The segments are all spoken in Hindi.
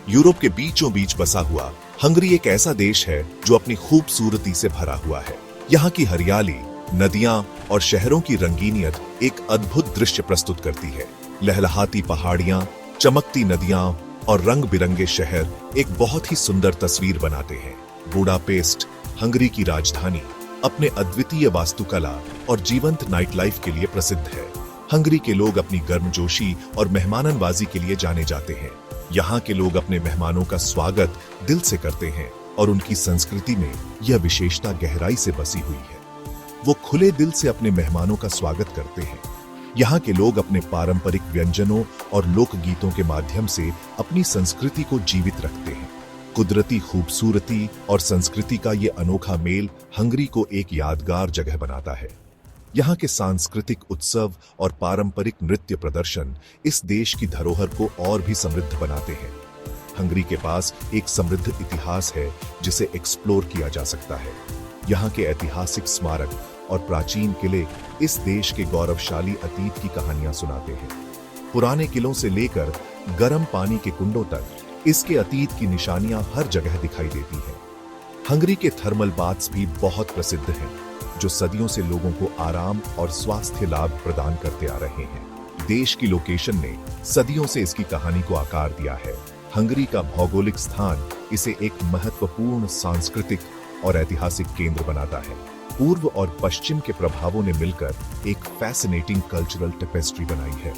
यूरोप के बीचों बीच बसा हुआ हंगरी एक ऐसा देश है जो अपनी खूबसूरती से भरा हुआ है। यहाँ की हरियाली, नदियां और शहरों की रंगीनियत एक अद्भुत दृश्य प्रस्तुत करती है। लहलहाती पहाड़ियां, चमकती नदियां और रंग बिरंगे शहर एक बहुत ही सुंदर तस्वीर बनाते हैं। बुडापेस्ट, हंगरी की राजधानी, अपने अद्वितीय वास्तुकला और जीवंत नाइट लाइफ के लिए प्रसिद्ध है। हंगरी के लोग अपनी गर्मजोशी और मेहमाननवाजी के लिए जाने जाते हैं। यहाँ के लोग अपने मेहमानों का स्वागत दिल से करते हैं और उनकी संस्कृति में यह विशेषता गहराई से बसी हुई है। वो खुले दिल से अपने मेहमानों का स्वागत करते हैं। यहाँ के लोग अपने पारंपरिक व्यंजनों और लोकगीतों के माध्यम से अपनी संस्कृति को जीवित रखते हैं। कुदरती खूबसूरती और संस्कृति का ये अनोखा मेल हंगरी को एक यादगार जगह बनाता है। यहाँ के सांस्कृतिक उत्सव और पारंपरिक नृत्य प्रदर्शन इस देश की धरोहर को और भी समृद्ध बनाते हैं। हंगरी के पास एक समृद्ध इतिहास है जिसे एक्सप्लोर किया जा सकता है। यहाँ के ऐतिहासिक स्मारक और प्राचीन किले इस देश के गौरवशाली अतीत की कहानियां सुनाते हैं। पुराने किलों से लेकर गर्म पानी के कुंडों तक इसके अतीत की निशानियां हर जगह दिखाई देती हैं। हंगरी के थर्मल बाथ्स भी बहुत प्रसिद्ध हैं, जो सदियों से लोगों को आराम और स्वास्थ्य लाभ प्रदान करते आ रहे हैं। देश की लोकेशन ने सदियों से इसकी कहानी को आकार दिया है। हंगरी का भौगोलिक स्थान इसे एक महत्वपूर्ण सांस्कृतिक और ऐतिहासिक केंद्र बनाता है। पूर्व और पश्चिम के प्रभावों ने मिलकर एक फैसिनेटिंग कल्चरल टेपेस्ट्री बनाई है।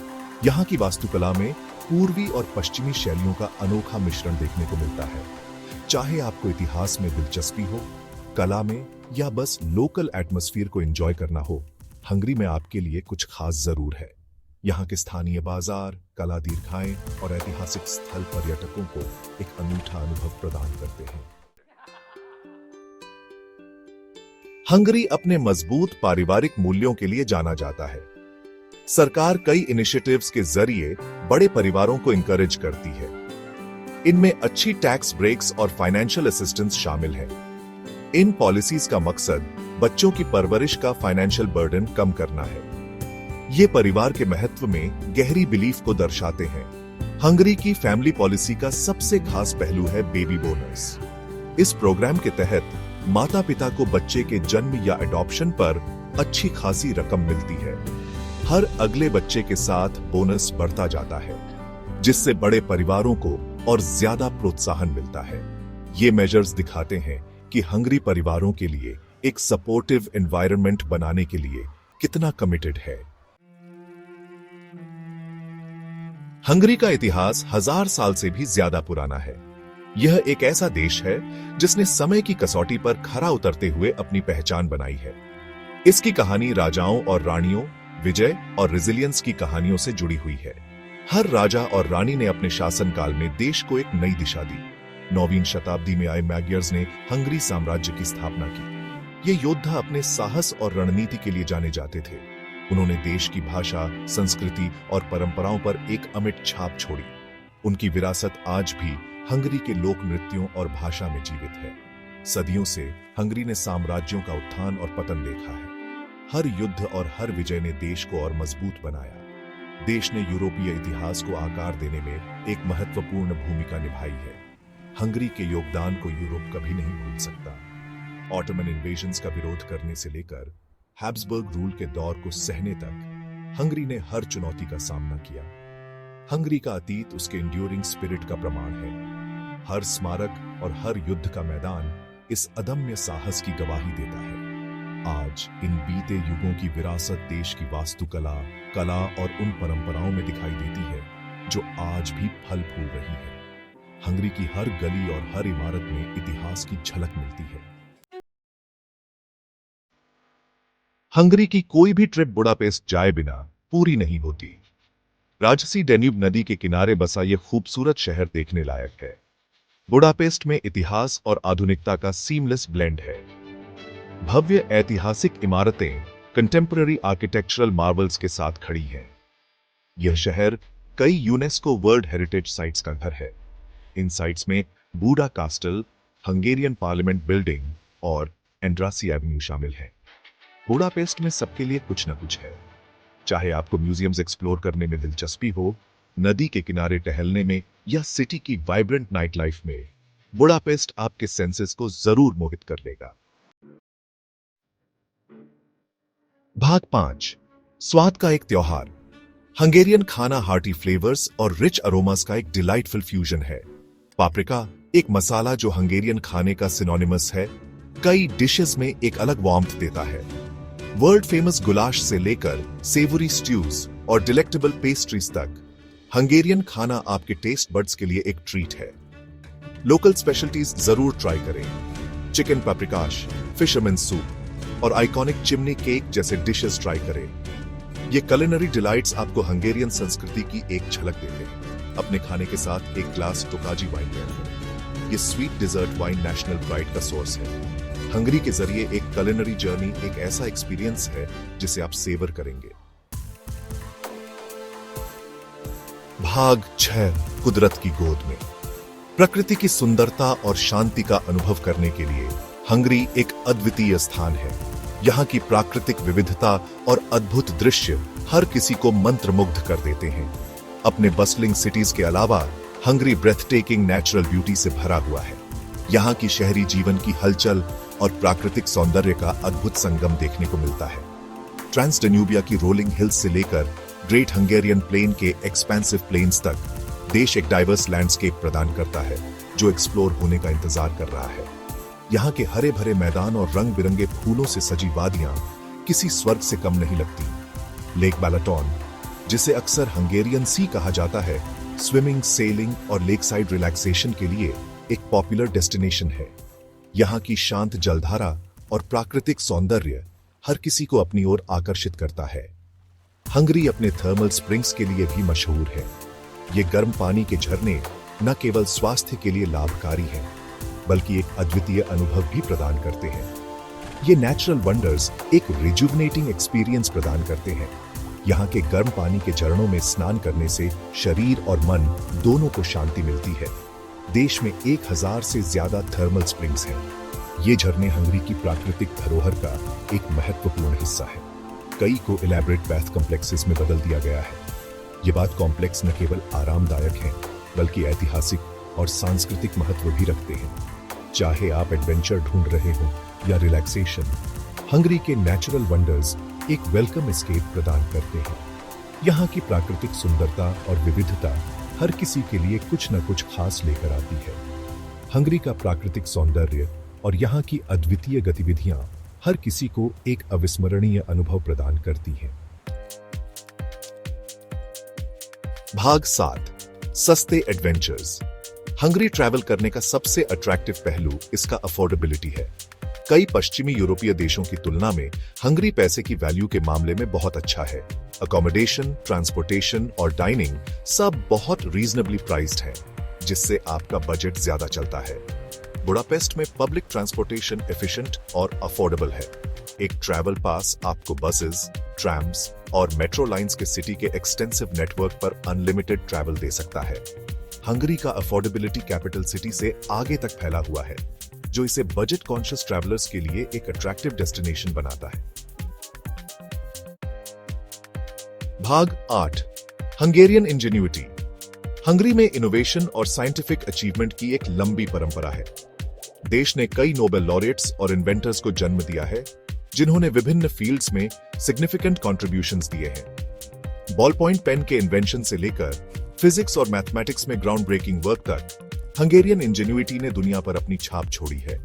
यहाँ की वास्तुकला में पूर्वी और पश्चिमी शैलियों का अनोखा मिश्रण देखने को मिलता है। चाहे आपको इतिहास में दिलचस्पी हो, कला में, या बस लोकल एटमॉस्फेयर को एंजॉय करना हो, हंगरी में आपके लिए कुछ खास जरूर है। यहाँ के स्थानीय बाजार, कला दीर्घाएं और ऐतिहासिक स्थल पर्यटकों को एक अनूठा अनुभव प्रदान करते हैं। हंगरी अपने मजबूत पारिवारिक मूल्यों के लिए जाना जाता है। सरकार कई इनिशिएटिव्स के जरिए बड़े परिवारों को इंकरेज करती है। इनमें अच्छी टैक्स ब्रेक्स और फाइनेंशियल असिस्टेंस शामिल है। इन पॉलिसीज का मकसद बच्चों की परवरिश का फाइनेंशियल बर्डन कम करना है। ये परिवार के महत्व में गहरी बिलीफ को दर्शाते हैं। हंगरी की फैमिली पॉलिसी का सबसे खास पहलू है बेबी बोनस। इस प्रोग्राम के तहत माता पिता को बच्चे के जन्म या एडॉप्शन पर अच्छी खासी रकम मिलती है। हर अगले बच्चे के साथ बोनस बढ़ता जाता है, जिससे बड़े परिवारों को और ज्यादा प्रोत्साहन मिलता है। ये मेजर्स दिखाते हैं कि हंगरी परिवारों के लिए एक सपोर्टिव एनवायरनमेंट बनाने के लिए कितना कमिटेड है। हंगरी का इतिहास 1000 साल से भी ज्यादा पुराना है। यह एक ऐसा देश है जिसने समय की कसौटी पर खरा उतरते हुए अपनी पहचान बनाई है। इसकी कहानी राजाओं और रानियों, विजय और रेजिलियंस की कहानियों से जुड़ी हुई है। हर राजा और रानी ने अपने शासनकाल में देश को एक नई दिशा दी। 9वीं शताब्दी में आए मैगियर्स ने हंगरी साम्राज्य की स्थापना की। ये योद्धा अपने साहस और रणनीति के लिए जाने जाते थे। उन्होंने देश की भाषा, संस्कृति और परंपराओं पर एक अमिट छाप छोड़ी। उनकी विरासत आज भी हंगरी के लोक नृत्यों और भाषा में जीवित है। सदियों से हंगरी ने साम्राज्यों का उत्थान और पतन देखा है। हर युद्ध और हर विजय ने देश को और मजबूत बनाया। देश ने यूरोपीय इतिहास को आकार देने में एक महत्वपूर्ण भूमिका निभाई है। हंगरी के योगदान को यूरोप कभी नहीं भूल सकता। ऑटोमन इन्वेजन्स का विरोध करने से लेकर हैब्सबर्ग रूल के दौर को सहने तक हंगरी ने हर चुनौती का सामना किया। हंगरी का अतीत उसके इंड्यूरिंग स्पिरिट का प्रमाण है। हर स्मारक और हर युद्ध का मैदान इस अदम्य साहस की गवाही देता है। आज इन बीते युगों की विरासत देश की वास्तुकला, कला और उन परंपराओं में दिखाई देती है जो आज भी फल फूल रही है। हंगरी की हर गली और हर इमारत में इतिहास की झलक मिलती है। हंगरी की कोई भी ट्रिप बुडापेस्ट जाए बिना पूरी नहीं होती। राजसी डेन्यूब नदी के किनारे बसा यह खूबसूरत शहर देखने लायक है। बुडापेस्ट में इतिहास और आधुनिकता का सीमलेस ब्लेंड है। भव्य ऐतिहासिक इमारतें कंटेम्पररी आर्किटेक्चरल मार्वल्स के साथ खड़ी हैं। यह शहर कई यूनेस्को वर्ल्ड हेरिटेज साइट्स का घर है। इन साइट्स में बूडा कास्टल, हंगेरियन पार्लियामेंट बिल्डिंग और एंड्रासी एवेन्यू शामिल है। बुडापेस्ट में सबके लिए कुछ न कुछ है। चाहे आपको म्यूजियम्स एक्सप्लोर करने में दिलचस्पी हो, नदी के किनारे टहलने में या सिटी की वाइब्रेंट नाइट लाइफ में बुडापेस्ट आपके सेंसेस को जरूर मोहित कर लेगा। भाग 5, स्वाद का एक त्योहार। हंगेरियन खाना हार्टी फ्लेवर्स और रिच अरोमास का एक डिलाइटफुल फ्यूजन है। पाप्रिका एक मसाला जो हंगेरियन खाने का सिनोनिमस है, कई डिशेस में एक अलग वार्मथ देता है। वर्ल्ड फेमस गुलाश से लेकर सेवरी स्ट्यूज और डिलेक्टेबल पेस्ट्रीज तक हंगेरियन खाना आपके टेस्ट बड्स के लिए एक ट्रीट है। लोकल स्पेशलिटीज जरूर ट्राई करें। चिकन पाप्रिकाश, फिशरमैन सूप और आइकॉनिक चिमनी केक जैसे डिशेस ट्राई करें। ये कुलिनरी डिलाइट्स आपको हंगेरियन संस्कृति की एक झलक देते हैं। अपने खाने के साथ एक ग्लास टोकाजी वाइन पेयर करें। ये sweet dessert wine national pride का सोर्स है। हंगरी के जरिए एक कुलिनरी जर्नी एक ऐसा एक्सपीरियंस है जिसे आप सेवर करेंगे। भाग 6, कुदरत की गोद में। प्रकृति की सुंदरता और शांति का अनुभव करने के लिए हंगरी एक अद्वितीय स्थान है। यहाँ की प्राकृतिक विविधता और अद्भुत दृश्य हर किसी को मंत्रमुग्ध कर देते हैं। अपने बस्लिंग सिटीज के अलावा हंगरी ब्रेथटेकिंग नेचुरल ब्यूटी से भरा हुआ है। यहाँ की शहरी जीवन की हलचल और प्राकृतिक सौंदर्य का अद्भुत संगम देखने को मिलता है। ट्रांस डेन्यूबिया की रोलिंग हिल्स से लेकर ग्रेट हंगेरियन प्लेन के एक्सपेंसिव प्लेन्स तक देश एक डाइवर्स लैंडस्केप प्रदान करता है जो एक्सप्लोर होने का इंतजार कर रहा है। यहाँ के हरे भरे मैदान और रंग बिरंगे फूलों से सजी वादियां किसी स्वर्ग से कम नहीं लगती। लेक बैलाटोन, जिसे अक्सर हंगेरियन सी कहा जाता है, स्विमिंग, सेलिंग और लेक साइड रिलैक्सेशन के लिए एक पॉपुलर डेस्टिनेशन है। यहाँ की शांत जलधारा और प्राकृतिक सौंदर्य हर किसी को अपनी ओर आकर्षित करता है। हंगरी अपने थर्मल स्प्रिंग्स के लिए भी मशहूर है। ये गर्म पानी के झरने न केवल स्वास्थ्य के लिए लाभकारी हैं, बल्कि एक अद्वितीय अनुभव भी प्रदान करते हैं। ये नेचुरल वंडर्स एक रिजुविनेटिंग एक्सपीरियंस प्रदान करते हैं। यहाँ के गर्म पानी के झरनों में स्नान करने से शरीर और मन दोनों को शांति मिलती है। देश में 1000 से ज्यादा थर्मल स्प्रिंग्स हैं। ये झरने हंगरी की प्राकृतिक धरोहर का एक महत्वपूर्ण हिस्सा है। कई को इलैबोरेट बैथ कॉम्प्लेक्सेस में बदल दिया गया है। ये बात कॉम्प्लेक्स न केवल आरामदायक है, बल्कि ऐतिहासिक और सांस्कृतिक महत्व भी रखते हैं। चाहे आप एडवेंचर ढूंढ रहे हो या रिलैक्सेशन, हंगरी के नेचुरल वंडर्स एक वेलकम एस्केप प्रदान करते हैं। यहाँ की प्राकृतिक सुंदरता और विविधता हर किसी के लिए कुछ न कुछ खास लेकर आती है। हंगरी का प्राकृतिक सौंदर्य और यहाँ की अद्वितीय गतिविधियां हर किसी को एक अविस्मरणीय अनुभव प्रदान करती हैं। भाग 7, सस्ते एडवेंचर्स। हंगरी ट्रैवल करने का सबसे अट्रैक्टिव पहलू इसका अफोर्डेबिलिटी है। कई पश्चिमी यूरोपीय देशों की तुलना में हंगरी पैसे की वैल्यू के मामले में बहुत अच्छा है। अकोमोडेशन, ट्रांसपोर्टेशन और डाइनिंग सब बहुत रीजनेबली प्राइस्ड हैं, जिससे आपका बजट ज्यादा चलता है। बुडापेस्ट में पब्लिक ट्रांसपोर्टेशन एफिशिएंट और अफोर्डेबल है। एक ट्रैवल पास आपको बसेस, ट्रैम्स और मेट्रो लाइंस के सिटी के एक्सटेंसिव नेटवर्क पर अनलिमिटेड ट्रैवल दे सकता है। हंगरी का अफोर्डेबिलिटी कैपिटल सिटी से आगे तक फैला हुआ है, जो इसे बजट कॉन्शियस ट्रैवलर्स के लिए एक अट्रैक्टिव डेस्टिनेशन बनाता है। भाग 8, हंगेरियन इंजेन्युइटी। हंगरी में इनोवेशन और साइंटिफिक अचीवमेंट की एक लंबी परंपरा है। देश ने कई नोबेल लॉरेट्स और इन्वेंटर्स को जन्म दिया है, जिन्होंने विभिन्न फील्ड्स में सिग्निफिकेंट कॉन्ट्रीब्यूशंस दिए हैं। बॉल पॉइंट पेन के इन्वेंशन से लेकर फिजिक्स और मैथमेटिक्स में ग्राउंड ब्रेकिंग वर्क तक हंगेरियन इंजेन्युइटी ने दुनिया पर अपनी छाप छोड़ी है।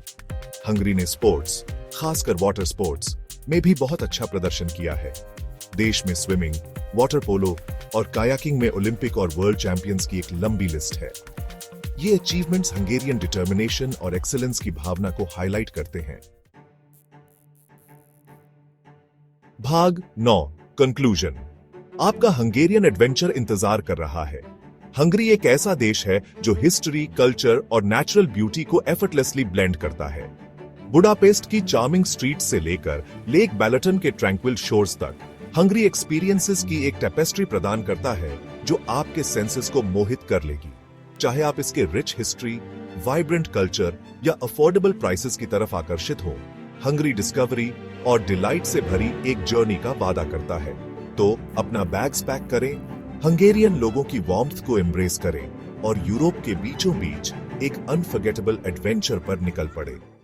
हंगरी ने स्पोर्ट्स, खासकर वाटर स्पोर्ट्स में भी बहुत अच्छा प्रदर्शन किया है। देश में स्विमिंग, वाटर पोलो और कायाकिंग में ओलंपिक और वर्ल्ड चैंपियंस की एक लंबी लिस्ट है। ये अचीवमेंट्स हंगेरियन डिटर्मिनेशन और एक्सीलेंस की भावना को हाईलाइट करते हैं। भाग 9, कंक्लूजन। आपका हंगेरियन एडवेंचर इंतजार कर रहा है। हंगरी एक ऐसा देश है जो हिस्ट्री, कल्चर और नेचुरल ब्यूटी को एफर्टलेसली ब्लेंड करता है। बुडापेस्ट की चार्मिंग स्ट्रीट से लेकर लेक बैलाटन के ट्रैंक्विल शोर्स तक हंगरी एक्सपीरियंसेस की एक टेपेस्ट्री प्रदान करता है जो आपके सेंसेस को मोहित कर लेगी। चाहे आप इसके रिच हिस्ट्री, वाइब्रेंट कल्चर या अफोर्डेबल प्राइसेस की तरफ आकर्षित हो, हंगरी डिस्कवरी और डिलाइट से भरी एक जर्नी का वादा करता है। तो अपना बैग्स पैक करें, हंगेरियन लोगों की वार्मथ को एम्ब्रेस करें और यूरोप के बीचों बीच एक अनफर्गेटेबल एडवेंचर पर निकल पड़े।